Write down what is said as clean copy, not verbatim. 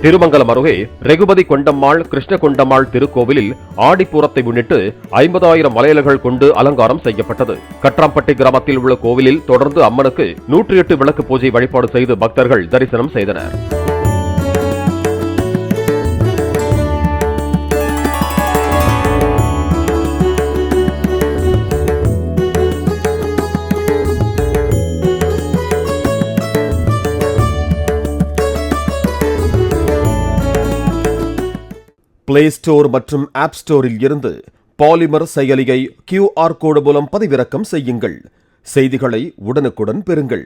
திருமங்கலம் அருகே ரெகுபதி கொண்டம்மாள் கிருஷ்ண கொண்டம்மாள் திருக்கோவிலில் ஆடிப்பூரத்தை முன்னிட்டு 50,000 மலையலர்கள் கொண்டு அலங்காரம் செய்யப்பட்டது. கட்ராம்பட்டி கிராமத்தில் உள்ள கோவிலில் தொடர்ந்து அம்மனுக்கு 108 விளக்கு பூஜை வழிபாடு செய்து பக்தர்கள் தரிசனம் செய்தனர். பிளே ஸ்டோர் மற்றும் ஆப் ஸ்டோரில் இருந்து பாலிமர் செயலியை QR கோடு மூலம் பதிவிறக்கம் செய்யுங்கள். செய்திகளை உடனுக்குடன் பெறுங்கள்.